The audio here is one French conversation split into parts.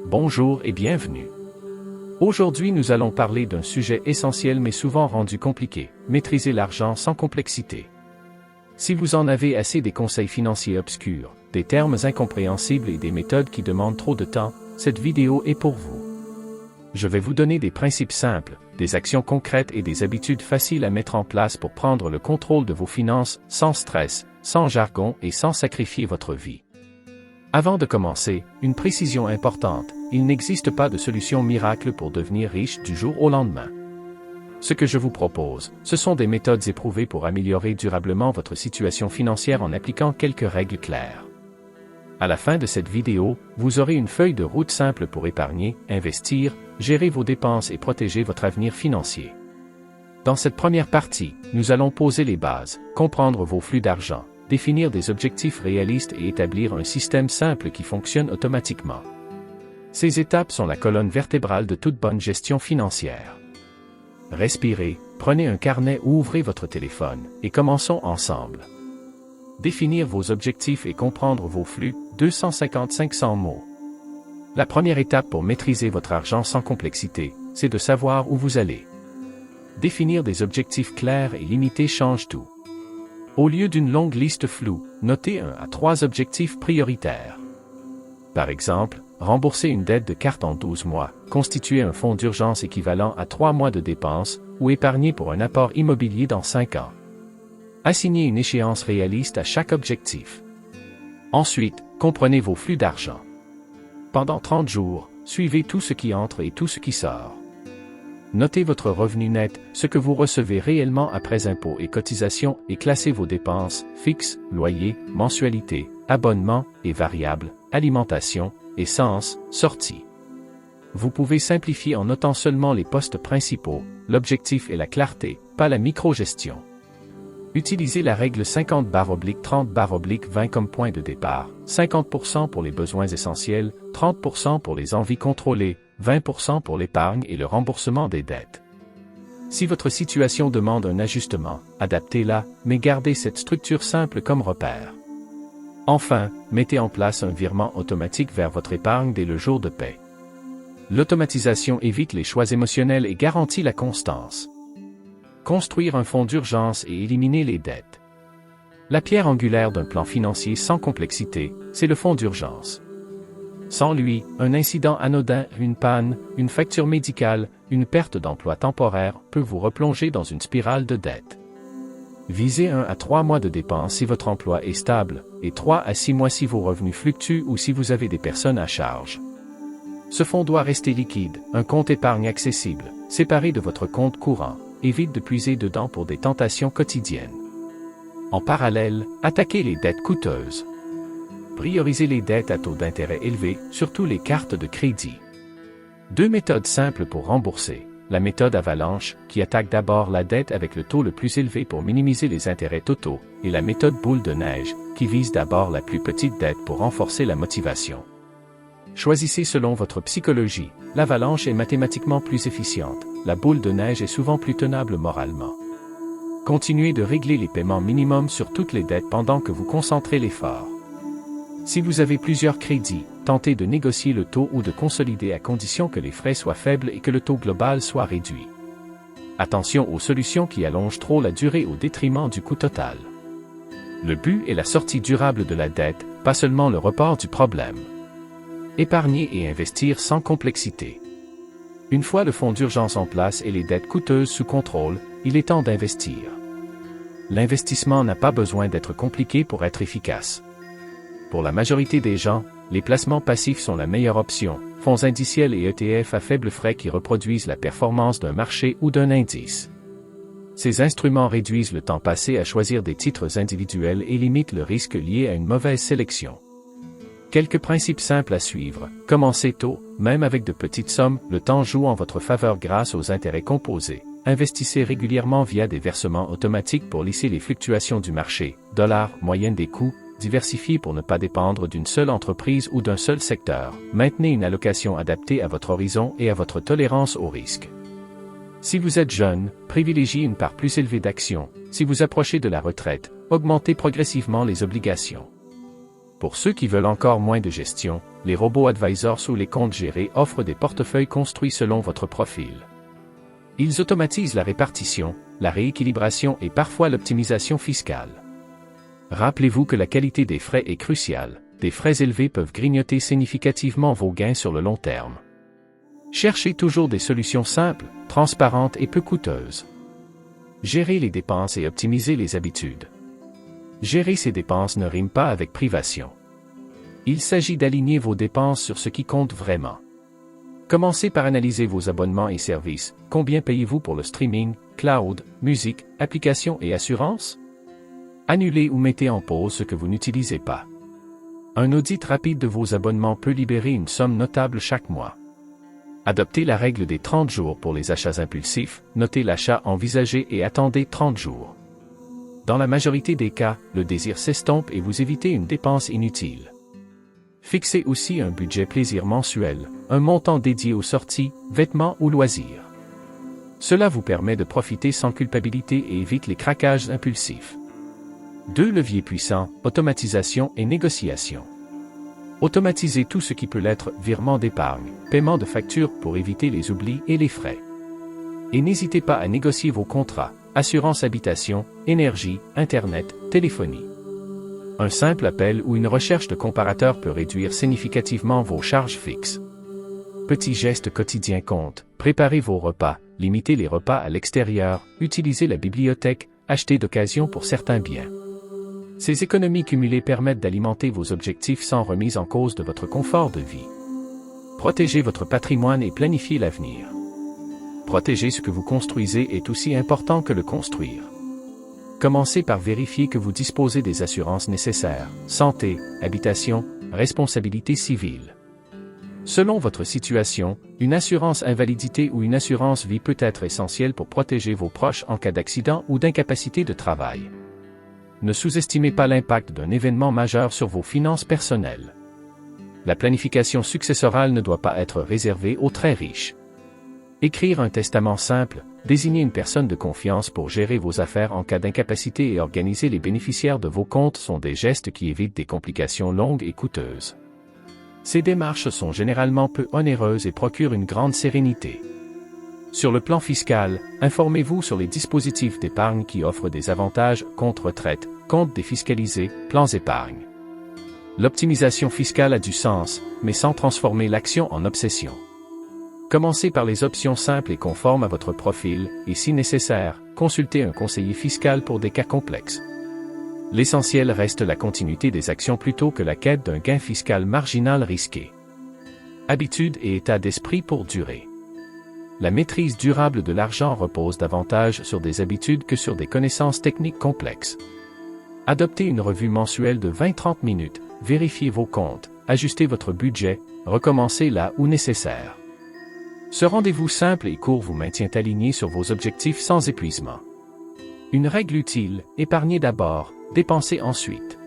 Bonjour et bienvenue. Aujourd'hui nous allons parler d'un sujet essentiel mais souvent rendu compliqué, maîtriser l'argent sans complexité. Si vous en avez assez des conseils financiers obscurs, des termes incompréhensibles et des méthodes qui demandent trop de temps, cette vidéo est pour vous. Je vais vous donner des principes simples, des actions concrètes et des habitudes faciles à mettre en place pour prendre le contrôle de vos finances, sans stress, sans jargon et sans sacrifier votre vie. Avant de commencer, une précision importante, il n'existe pas de solution miracle pour devenir riche du jour au lendemain. Ce que je vous propose, ce sont des méthodes éprouvées pour améliorer durablement votre situation financière en appliquant quelques règles claires. À la fin de cette vidéo, vous aurez une feuille de route simple pour épargner, investir, gérer vos dépenses et protéger votre avenir financier. Dans cette première partie, nous allons poser les bases, comprendre vos flux d'argent, définir des objectifs réalistes et établir un système simple qui fonctionne automatiquement. Ces étapes sont la colonne vertébrale de toute bonne gestion financière. Respirez, prenez un carnet ou ouvrez votre téléphone, et commençons ensemble. Définir vos objectifs et comprendre vos flux, 250-500 mots. La première étape pour maîtriser votre argent sans complexité, c'est de savoir où vous allez. Définir des objectifs clairs et limités change tout. Au lieu d'une longue liste floue, notez 1 à 3 objectifs prioritaires. Par exemple, rembourser une dette de carte en 12 mois, constituer un fonds d'urgence équivalent à 3 mois de dépenses, ou épargner pour un apport immobilier dans 5 ans. Assignez une échéance réaliste à chaque objectif. Ensuite, comprenez vos flux d'argent. Pendant 30 jours, suivez tout ce qui entre et tout ce qui sort. Notez votre revenu net, ce que vous recevez réellement après impôts et cotisations, et classez vos dépenses, fixes, loyer, mensualités, abonnements et variables, alimentation, essence, sorties. Vous pouvez simplifier en notant seulement les postes principaux, l'objectif est la clarté, pas la micro-gestion. Utilisez la règle 50/30/20 comme point de départ, 50% pour les besoins essentiels, 30% pour les envies contrôlées, 20% pour l'épargne et le remboursement des dettes. Si votre situation demande un ajustement, adaptez-la, mais gardez cette structure simple comme repère. Enfin, mettez en place un virement automatique vers votre épargne dès le jour de paie. L'automatisation évite les choix émotionnels et garantit la constance. Construire un fonds d'urgence et éliminer les dettes. La pierre angulaire d'un plan financier sans complexité, c'est le fonds d'urgence. Sans lui, un incident anodin, une panne, une facture médicale, une perte d'emploi temporaire peut vous replonger dans une spirale de dettes. Visez 1 à 3 mois de dépenses si votre emploi est stable, et 3 à 6 mois si vos revenus fluctuent ou si vous avez des personnes à charge. Ce fonds doit rester liquide, un compte épargne accessible, séparé de votre compte courant. Évite de puiser dedans pour des tentations quotidiennes. En parallèle, attaquez les dettes coûteuses. Priorisez les dettes à taux d'intérêt élevés, surtout les cartes de crédit. 2 méthodes simples pour rembourser. La méthode avalanche, qui attaque d'abord la dette avec le taux le plus élevé pour minimiser les intérêts totaux, et la méthode boule de neige, qui vise d'abord la plus petite dette pour renforcer la motivation. Choisissez selon votre psychologie, l'avalanche est mathématiquement plus efficiente, la boule de neige est souvent plus tenable moralement. Continuez de régler les paiements minimums sur toutes les dettes pendant que vous concentrez l'effort. Si vous avez plusieurs crédits, tentez de négocier le taux ou de consolider à condition que les frais soient faibles et que le taux global soit réduit. Attention aux solutions qui allongent trop la durée au détriment du coût total. Le but est la sortie durable de la dette, pas seulement le report du problème. Épargner et investir sans complexité. Une fois le fonds d'urgence en place et les dettes coûteuses sous contrôle, il est temps d'investir. L'investissement n'a pas besoin d'être compliqué pour être efficace. Pour la majorité des gens, les placements passifs sont la meilleure option, fonds indiciels et ETF à faible frais qui reproduisent la performance d'un marché ou d'un indice. Ces instruments réduisent le temps passé à choisir des titres individuels et limitent le risque lié à une mauvaise sélection. Quelques principes simples à suivre. Commencez tôt, même avec de petites sommes, le temps joue en votre faveur grâce aux intérêts composés. Investissez régulièrement via des versements automatiques pour lisser les fluctuations du marché, moyenne des coûts, diversifiez pour ne pas dépendre d'une seule entreprise ou d'un seul secteur. Maintenez une allocation adaptée à votre horizon et à votre tolérance au risque. Si vous êtes jeune, privilégiez une part plus élevée d'actions. Si vous approchez de la retraite, augmentez progressivement les obligations. Pour ceux qui veulent encore moins de gestion, les robots advisors ou les comptes gérés offrent des portefeuilles construits selon votre profil. Ils automatisent la répartition, la rééquilibration et parfois l'optimisation fiscale. Rappelez-vous que la qualité des frais est cruciale. Des frais élevés peuvent grignoter significativement vos gains sur le long terme. Cherchez toujours des solutions simples, transparentes et peu coûteuses. Gérez les dépenses et optimisez les habitudes. Gérer ces dépenses ne rime pas avec privation. Il s'agit d'aligner vos dépenses sur ce qui compte vraiment. Commencez par analyser vos abonnements et services. Combien payez-vous pour le streaming, cloud, musique, applications et assurances? Annulez ou mettez en pause ce que vous n'utilisez pas. Un audit rapide de vos abonnements peut libérer une somme notable chaque mois. Adoptez la règle des 30 jours pour les achats impulsifs, notez l'achat envisagé et attendez 30 jours. Dans la majorité des cas, le désir s'estompe et vous évitez une dépense inutile. Fixez aussi un budget plaisir mensuel, un montant dédié aux sorties, vêtements ou loisirs. Cela vous permet de profiter sans culpabilité et évite les craquages impulsifs. 2 leviers puissants, automatisation et négociation. Automatisez tout ce qui peut l'être, virement d'épargne, paiement de factures pour éviter les oublis et les frais. Et n'hésitez pas à négocier vos contrats, assurance habitation, énergie, internet, téléphonie. Un simple appel ou une recherche de comparateur peut réduire significativement vos charges fixes. Petits gestes quotidiens comptent, préparez vos repas, limitez les repas à l'extérieur, utilisez la bibliothèque, achetez d'occasion pour certains biens. Ces économies cumulées permettent d'alimenter vos objectifs sans remise en cause de votre confort de vie. Protégez votre patrimoine et planifiez l'avenir. Protéger ce que vous construisez est aussi important que le construire. Commencez par vérifier que vous disposez des assurances nécessaires, santé, habitation, responsabilité civile. Selon votre situation, une assurance invalidité ou une assurance vie peut être essentielle pour protéger vos proches en cas d'accident ou d'incapacité de travail. Ne sous-estimez pas l'impact d'un événement majeur sur vos finances personnelles. La planification successorale ne doit pas être réservée aux très riches. Écrire un testament simple, désigner une personne de confiance pour gérer vos affaires en cas d'incapacité et organiser les bénéficiaires de vos comptes sont des gestes qui évitent des complications longues et coûteuses. Ces démarches sont généralement peu onéreuses et procurent une grande sérénité. Sur le plan fiscal, informez-vous sur les dispositifs d'épargne qui offrent des avantages, compte retraite, compte défiscalisé, plans épargne. L'optimisation fiscale a du sens, mais sans transformer l'action en obsession. Commencez par les options simples et conformes à votre profil, et si nécessaire, consultez un conseiller fiscal pour des cas complexes. L'essentiel reste la continuité des actions plutôt que la quête d'un gain fiscal marginal risqué. Habitude et état d'esprit pour durer. La maîtrise durable de l'argent repose davantage sur des habitudes que sur des connaissances techniques complexes. Adoptez une revue mensuelle de 20-30 minutes, vérifiez vos comptes, ajustez votre budget, recommencez là où nécessaire. Ce rendez-vous simple et court vous maintient aligné sur vos objectifs sans épuisement. Une règle utile, épargnez d'abord, dépensez ensuite.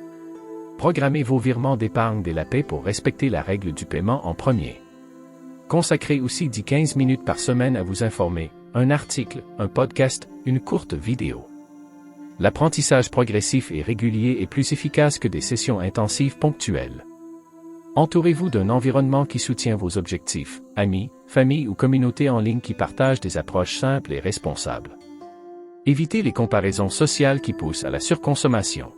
Programmez vos virements d'épargne dès la paie pour respecter la règle du paiement en premier. Consacrez aussi 10-15 minutes par semaine à vous informer, un article, un podcast, une courte vidéo. L'apprentissage progressif et régulier est plus efficace que des sessions intensives ponctuelles. Entourez-vous d'un environnement qui soutient vos objectifs, amis, famille ou communauté en ligne qui partagent des approches simples et responsables. Évitez les comparaisons sociales qui poussent à la surconsommation.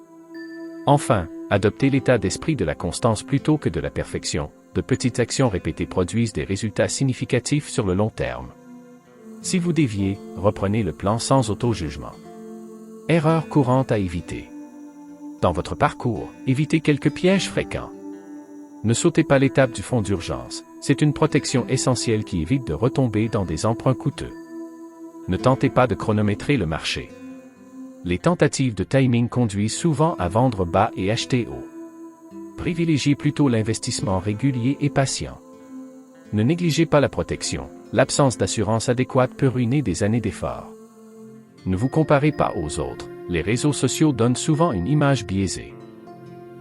Enfin, adoptez l'état d'esprit de la constance plutôt que de la perfection. De petites actions répétées produisent des résultats significatifs sur le long terme. Si vous déviez, reprenez le plan sans auto-jugement. Erreur courante à éviter. Dans votre parcours, évitez quelques pièges fréquents. Ne sautez pas l'étape du fonds d'urgence, c'est une protection essentielle qui évite de retomber dans des emprunts coûteux. Ne tentez pas de chronométrer le marché. Les tentatives de timing conduisent souvent à vendre bas et acheter haut. Privilégiez plutôt l'investissement régulier et patient. Ne négligez pas la protection, l'absence d'assurance adéquate peut ruiner des années d'efforts. Ne vous comparez pas aux autres, les réseaux sociaux donnent souvent une image biaisée.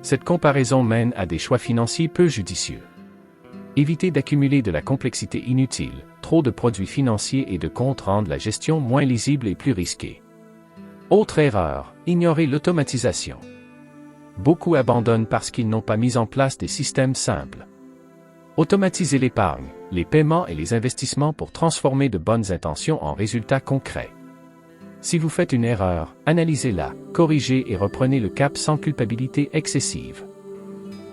Cette comparaison mène à des choix financiers peu judicieux. Évitez d'accumuler de la complexité inutile, trop de produits financiers et de comptes rendent la gestion moins lisible et plus risquée. Autre erreur, ignorez l'automatisation. beaucoup abandonnent parce qu'ils n'ont pas mis en place des systèmes simples. Automatisez l'épargne, les paiements et les investissements pour transformer de bonnes intentions en résultats concrets. Si vous faites une erreur, analysez-la, corrigez et reprenez le cap sans culpabilité excessive.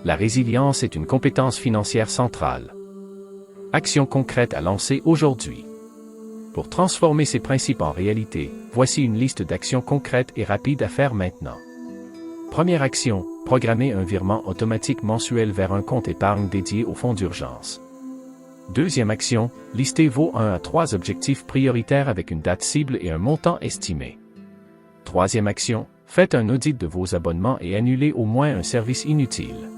La résilience est une compétence financière centrale. Actions concrètes à lancer aujourd'hui. Pour transformer ces principes en réalité, voici une liste d'actions concrètes et rapides à faire maintenant. Première action, programmer un virement automatique mensuel vers un compte épargne dédié au fonds d'urgence. Deuxième action, listez vos 1 à 3 objectifs prioritaires avec une date cible et un montant estimé. Troisième action, faites un audit de vos abonnements et annulez au moins un service inutile.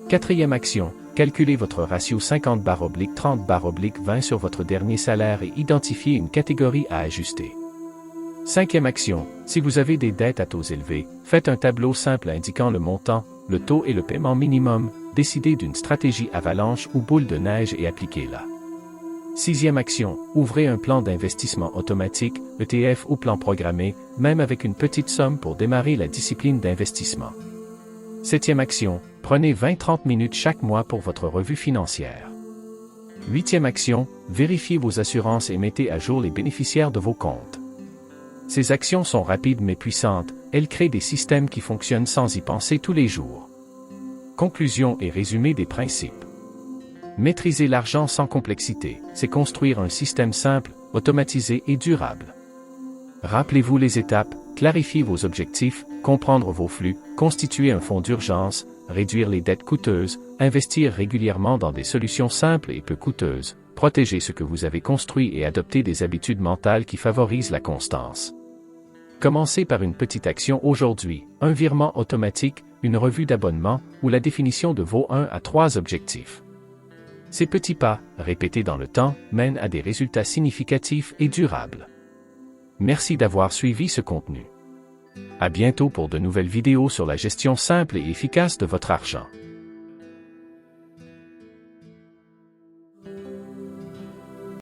Quatrième action, calculez votre ratio 50/30/20 sur votre dernier salaire et identifiez une catégorie à ajuster. Cinquième action, si vous avez des dettes à taux élevés, faites un tableau simple indiquant le montant, le taux et le paiement minimum, décidez d'une stratégie avalanche ou boule de neige et appliquez-la. Sixième action, ouvrez un plan d'investissement automatique, ETF ou plan programmé, même avec une petite somme pour démarrer la discipline d'investissement. Septième action, prenez 20-30 minutes chaque mois pour votre revue financière. Huitième action, vérifiez vos assurances et mettez à jour les bénéficiaires de vos comptes. Ces actions sont rapides mais puissantes, elles créent des systèmes qui fonctionnent sans y penser tous les jours. Conclusion et résumé des principes. Maîtriser l'argent sans complexité, c'est construire un système simple, automatisé et durable. Rappelez-vous les étapes, clarifiez vos objectifs, comprendre vos flux, constituer un fonds d'urgence, réduire les dettes coûteuses, investir régulièrement dans des solutions simples et peu coûteuses, protéger ce que vous avez construit et adopter des habitudes mentales qui favorisent la constance. Commencez par une petite action aujourd'hui, un virement automatique, une revue d'abonnement ou la définition de vos 1 à 3 objectifs. Ces petits pas, répétés dans le temps, mènent à des résultats significatifs et durables. Merci d'avoir suivi ce contenu. À bientôt pour de nouvelles vidéos sur la gestion simple et efficace de votre argent.